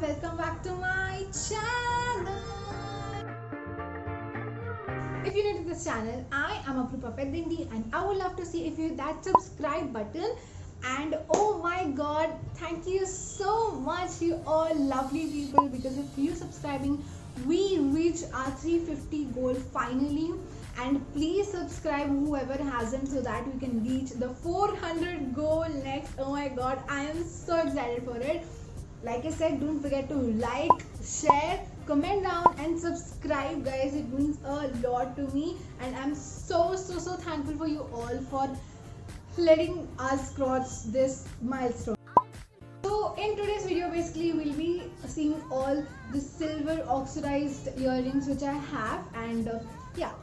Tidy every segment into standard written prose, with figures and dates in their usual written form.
welcome back to my channel. If you're new to this channel, I am Aprupa Peddindi and I would love to see if you hit that subscribe button. And oh my god, thank you so much, you all lovely people, because of you subscribing we reached our 350 goal finally. And please subscribe whoever hasn't, so that we can reach the 400 goal next. Oh my god, I am so excited for it. Like I said, don't forget to like, share, comment down and subscribe, guys. It means a lot to me and I'm so thankful for you all for letting us cross this milestone. So in today's video, basically we'll be seeing all the silver oxidized earrings which I have, and yeah,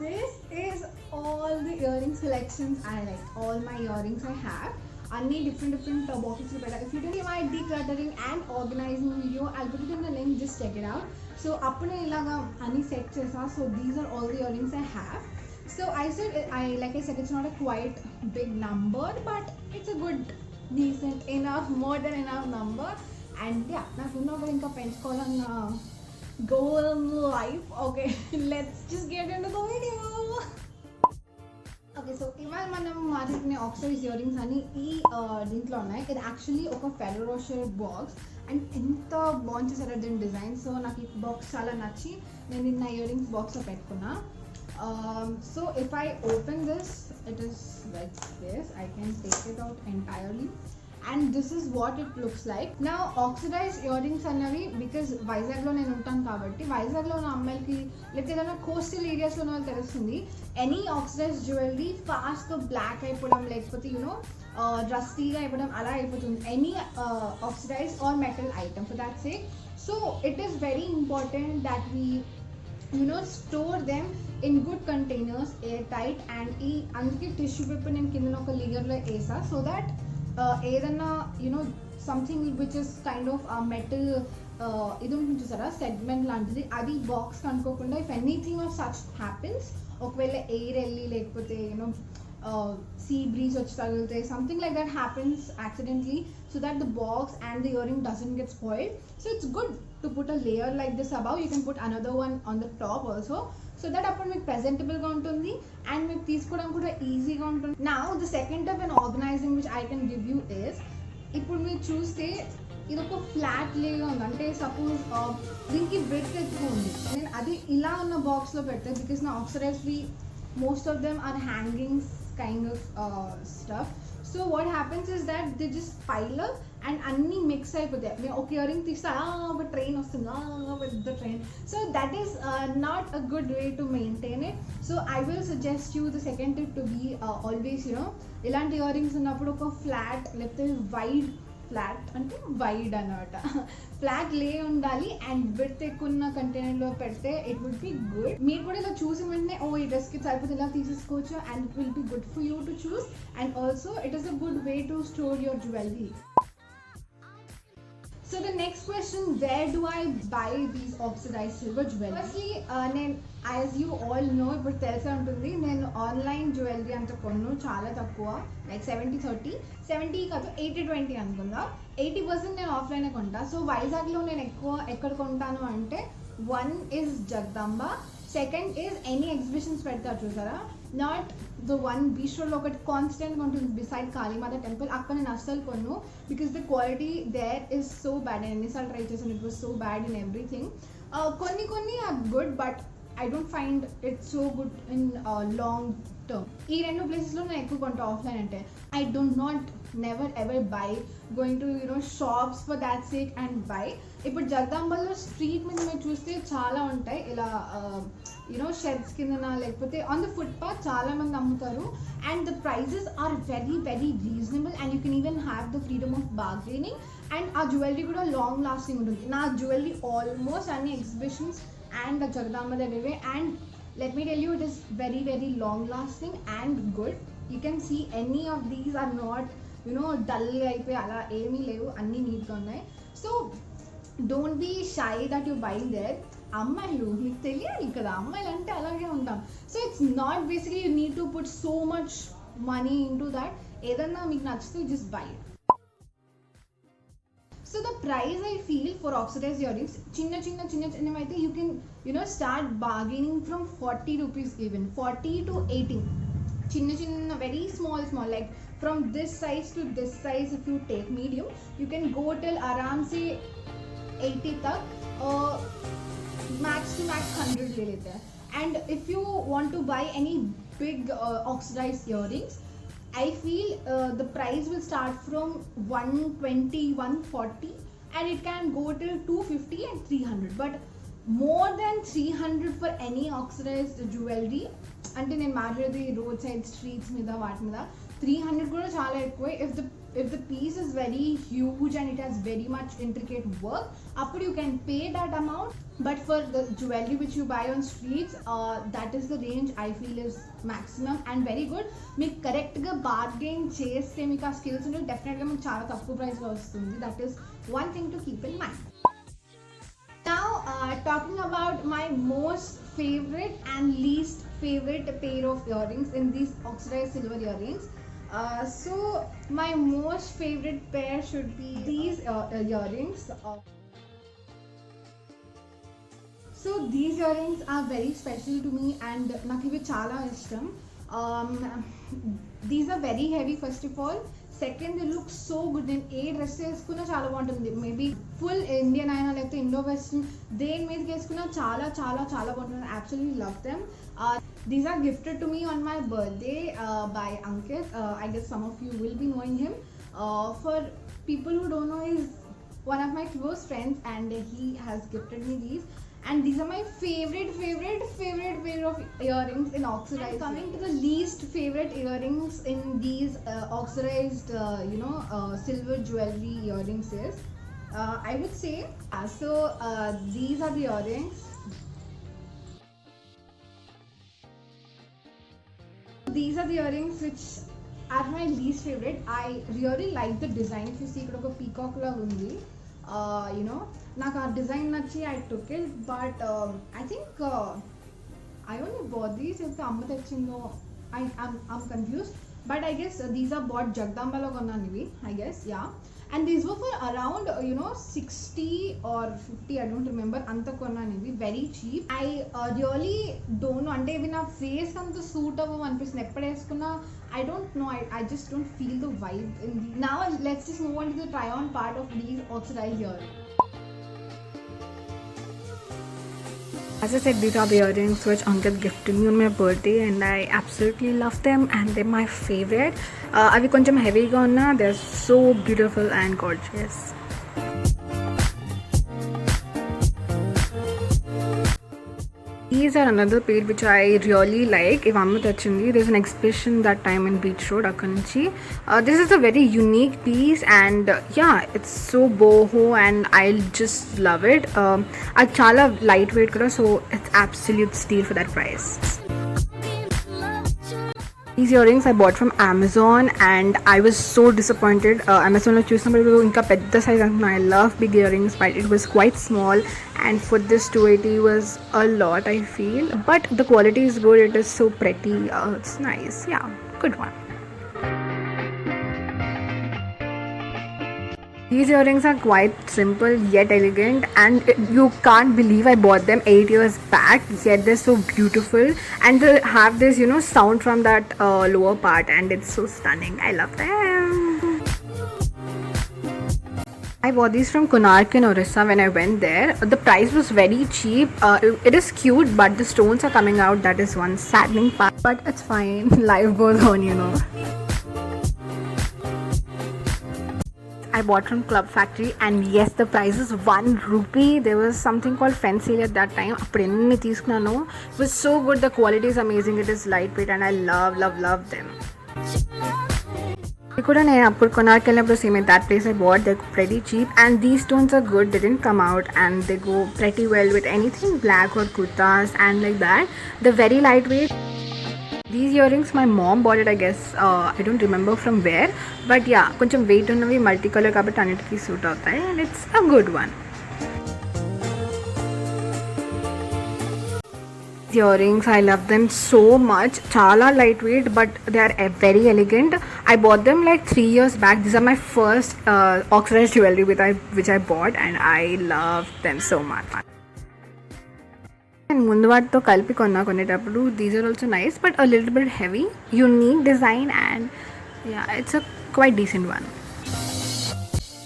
this is all the earrings collections I like. All my earrings I have. Any different boxes. If you didn't see my decluttering and organizing video, I'll put it in the link. Just check it out. So apne ilaga ani set chesa. So these are all the earrings I have. So I said, like I said, it's not a quite big number, but it's a good, decent enough, more than enough number. And yeah, naku inka penchukovalana goal in life. Okay, let's just get into the video. Okay, so ఇవాళ మనం మాట్లాడుకునే oxidise ear rings అని ఈ దీంట్లో ఉన్నాయి. ఇది actually ఒక ఫెరో రోషర్ box and ఎంత బాగుంది చేశారో దీని డిజైన్. సో నాకు ఈ బాక్స్ చాలా నచ్చి నేను నిన్న ఇయర్ రింగ్స్ బాక్స్లో పెట్టుకున్నా. So if I open this, it is like this. I can take it out entirely and this is what it looks like. Now oxidized earrings అన్నవి, because వైజాగ్లో నేను ఉంటాను కాబట్టి వైజాగ్లో ఉన్న అమ్మాయిలకి లేకపోతే ఏదైనా కోస్టల్ ఏరియాస్లో ఉన్న వాళ్ళకి తెలుస్తుంది. ఎనీ ఆక్సిడైజ్డ్ జ్యువెలరీ ఫాస్ట్గా బ్లాక్ అయిపోవడం, లేకపోతే యూనో రస్టీగా అయిపోవడం అలా అయిపోతుంది. Any oxidised or metal item for that sake. So it is very important that we store them in good containers, air tight. And ఈ అందుకే టిష్యూ పేపర్ నేను కింద ఒక లేయర్లో వేసా, సో దట్ ఏదన్నా something which is kind of metal ఇది ఉంటుంది చూసారా, సెగ్మెంట్ లాంటిది, అది బాక్స్ కనుక్కోకుండా if anything of such happens, ఒకవేళ ఎయిర్ వెళ్ళి లేకపోతే సీ బ్రీజ్ వచ్చి తగిలితే, something like that happens accidentally, so that the box and the ear ring doesn't get spoiled. So it's good to put a layer like this above. You can put another one on the top also, so that అప్పుడు మీకు ప్రెజెంటబుల్గా ఉంటుంది and మీకు తీసుకోవడం కూడా ఈజీగా ఉంటుంది. Now the second type in organizing which I can give you is, ఇప్పుడు మీరు చూస్తే ఇది ఒక ఫ్లాట్ లేగా ఉంది. అంటే సపోజ్ దీనికి బ్రెడ్ ఎక్కువ ఉంది, నేను అది ఇలా ఉన్న బాక్స్లో పెడతాను. బికాస్ నా ఆక్సిడైజ్వి most of them are hangings kind of stuff. So what happens is that they just pile up and అన్నీ మిక్స్ అయిపోతాయి. నేను ఒక ఇయర్ రింగ్ తీస్తే ఒక ట్రైన్ వస్తుంది పెద్ద train. So that is not a good way to maintain it. So I will suggest you the second tip to be always ఇలాంటి earrings ఉన్నప్పుడు ఒక ఫ్లాట్ లేకపోతే వైడ్, ఫ్లాట్ అంటే వైడ్ అనమాట, ఫ్లాట్ లే ఉండాలి అండ్ విడ్త్ ఎక్కువ ఉన్న కంటైనర్లో పెడితే ఇట్ వుడ్ బి గుడ్. మీరు కూడా ఇలా చూసిన వెంటనే ఈ డ్రెస్కి సరిపోతే ఇలా తీసేసుకోవచ్చు and it will be good for you to choose. And also it is a good way to store your jewellery. So the next question, where do I buy these oxidized silver jewelry? Firstly, as you all know, ఇప్పుడు తెలిసే ఉంటుంది, నేను online jewellery అంత కొన్ను చాలా తక్కువ, like 70 కాదు 80-20 అనుకుందా. 80% నేను ఆఫ్లైనే కొంటా. సో వైజాగ్లో నేను ఎక్కువ ఎక్కడ కొంటాను అంటే, one is Jagadamba, second is any exhibitions పెడతారు చూసారా, నాట్ ద వన్ బీస్ట్రోలో ఒకటి కాన్స్టెంట్గా ఉంటుంది బిసైడ్ కాళీమాత టెంపుల్, అక్కడ నేను అస్సలు కొన్ను. Because the quality there is so bad. నేను ఎన్నిసార్లు ట్రై చేశాను, it was so bad in everything. కొన్ని are good, but I don't find it so good in long term. ఈ రెండు ప్లేసెస్లో నేను ఎక్కువ కొంటా ఆఫ్లైన్ అంటే. I don't not never ever buy going to shops for that sake and buy. ఇప్పుడు జగదాంబలో స్ట్రీట్ మీద మీరు చూస్తే చాలా ఉంటాయి ఇలా షెడ్స్ కిందన లేకపోతే ఆన్ ద ఫుట్ పాత్ చాలా మంది అమ్ముతారు. And the prices are very reasonable and you can even have the freedom of bargaining. And ఆ జ్యువెలరీ కూడా లాంగ్ లాస్టింగ్ ఉంటుంది. నా జ్యువెలరీ ఆల్మోస్ట్ అన్ని ఎగ్జిబిషన్స్ అండ్ జగదాంబ దగ్గరే. And let me tell you, it is very long lasting and good. You can see any of these are not dull అయిపోయి అలా ఏమీ లేవు, అన్నీ నీట్గా ఉన్నాయి. So don't be shy that you buy there. అమ్మాయిలు మీకు తెలియాలి కదా, అమ్మాయిలు అంటే అలాగే ఉంటాం. So it's not basically you need to put so much money into that. ఏదన్నా మీకు నచ్చితే just buy it. So the price I feel for oxidized earrings, chinna అయితే you can start bargaining from 40 rupees, even 40 to 80. Chinna very small like from this size to this size. If you take medium, you can go till aram se 80 tak, max to max 100 ले लेते हैं. And if you want to buy any big oxidized earrings, I feel the price will start from 120, 140, and it can go till 250 and 300. But more than 300 for any oxidized jewelry, అంటే నేను మాట్లాడేది road side streets మీద వాటి మీద, 300 కూడా చాలా ఎక్కువ. if the piece is very huge and it has very much intricate work, appudu you can pay that amount. But for the jewelry which you buy on streets, that is the range I feel is maximum and very good. మీకు కరెక్ట్గా bargain చేస్తే మీకు ఆ skills ఉంటే డెఫినెట్గా మీకు చాలా తక్కువ ప్రైస్లో వస్తుంది. That is one thing to keep in mind. Now talking about my most favorite and least favorite pair of earrings in these oxidized silver earrings. So my most favorite pair should be these earrings. So these earrings are very special to me and నాకు ఇవి చాలా ఇష్టం. These are very heavy first of all. Second, they look so good. నేను ఏ dress వేసుకున్నా చాలా బాగుంటుంది. Maybe full Indian అయినా లేకపోతే ఇండో వెస్టర్న్ దేని మీదకి వేసుకున్నా చాలా చాలా చాలా బాగుంటుంది. absolutely love them. These are gifted to me on my birthday by Ankit. I guess some of you will be knowing him. For people who don't know, he's one of my close friends and he has gifted me these. And these are my favorite pair of earrings in oxidized. Coming to the least favorite earrings in these oxidized silver jewelry earrings is, I would say, these are the earrings. These are the earrings which are my least favorite. I really like the design. If you see, ఇక్కడ ఒక peacock లా ఉంది. నాకు ఆ design నచ్చి I took it, but I think I only bought these if అమ్మ తెచ్చిందో. I'm confused, but I guess these are bought జగదాంబలో కొన్నాను ఇవి, I guess. Yeah, and these were for around 60 or 50, I don't remember. అంత కొన్నాను ఇవి, very cheap. I really don't know, అంటే ఇవి నా face అంత సూట్ అవ్వవు అనిపిస్తుంది. ఎప్పుడు వేసుకున్నా I don't know, I just don't feel the vibe in these. Now let's just move on to the try on part of these oxidized earrings. As I said, these are the earrings which Ankit gifted me on my birthday and I absolutely love them and they're my favorite. Avi koncham heavy ga unna, they're so beautiful and gorgeous. These are another pair which I really like. If Amma Tachindi, there's an exhibition that time in Beach Road, Akkanchi. This is a very unique piece and yeah, it's so boho and I'll just love it. It's chala lightweight kuda, so it's absolute steal for that price. These earrings I bought from Amazon and I was so disappointed. Amazon lo chusinapudu inka pedda size antunna. I love big earrings, but it was quite small and for this 280 was a lot, I feel. But the quality is good, it is so pretty, it's nice. Yeah, good one. These earrings are quite simple yet elegant and you can't believe I bought them 8 years back, yet they're so beautiful and they have this sound from that lower part and it's so stunning. I love them. I bought these from Konark in Orissa when I went there. The price was very cheap. It is cute but the stones are coming out. That is one saddening part, but it's fine. Life goes on, I bought from Club Factory and yes, the price is 1 rupee. There was something called fancy at that time. It was so good. The quality is amazing. It is lightweight and I love them. Same at that place I bought. They're pretty cheap and these stones are good. They didn't come out and they go pretty well with anything black or kurtas and like that. They're very lightweight. These earrings my mom bought it, I guess. I don't remember from where, but yeah, koncham weight unnavi, multicolor kabatti annitiki suit avutayi and it's a good one. Earrings, I love them so much. Chala lightweight, but they are very elegant. I bought them like 3 years back. These are my first oxidized jewelry which I bought, and I love them so much. And ముందు వాటితో కలిపి కొనేటప్పుడు these are also nice, but a little bit heavy. Unique design, and yeah, it's a quite decent one.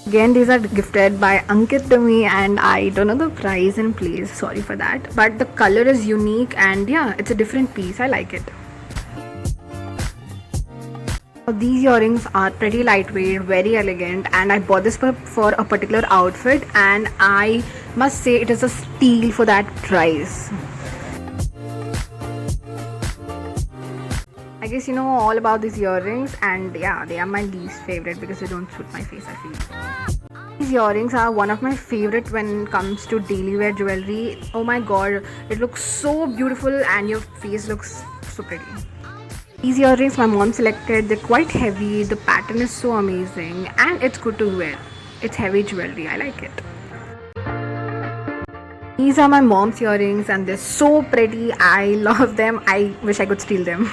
Again, these are gifted by Ankit to me, and I don't know the price and place, sorry for that, but the color is unique, and yeah, it's a different piece. I like it. These earrings are pretty lightweight, very elegant, and I bought this for a particular outfit, and I must say it is a steal for that price. I guess you know all about these earrings, and yeah, they are my least favorite because they don't suit my face, I feel. These earrings are one of my favorite when it comes to daily wear jewelry. Oh my god, it looks so beautiful and your face looks so pretty. These earrings my mom selected. They're quite heavy, the pattern is so amazing, and it's good to wear. It's heavy jewelry, I like it. These are my mom's earrings, and they're so pretty. I love them. I wish I could steal them.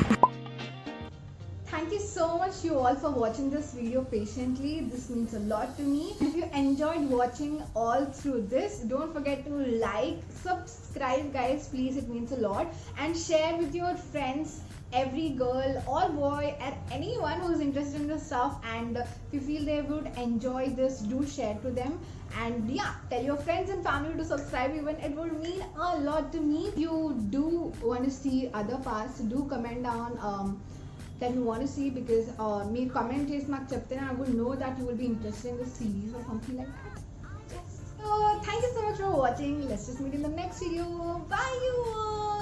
Thank you so much you all for watching this video patiently. This means a lot to me. If you enjoyed watching all through this, don't forget to like, subscribe guys, please, it means a lot, and share with your friends, every girl or boy, and anyone who's interested in this stuff, and if you feel they would enjoy this, do share to them. And yeah, tell your friends and family to subscribe even. It would mean a lot to me. If you do want to see other parts, do comment down that you want to see, because me comment is mak chapte na, I will know that you will be interested in the series or something like that. Yes. So thank you so much for watching. Let's just meet in the next video. Bye you all.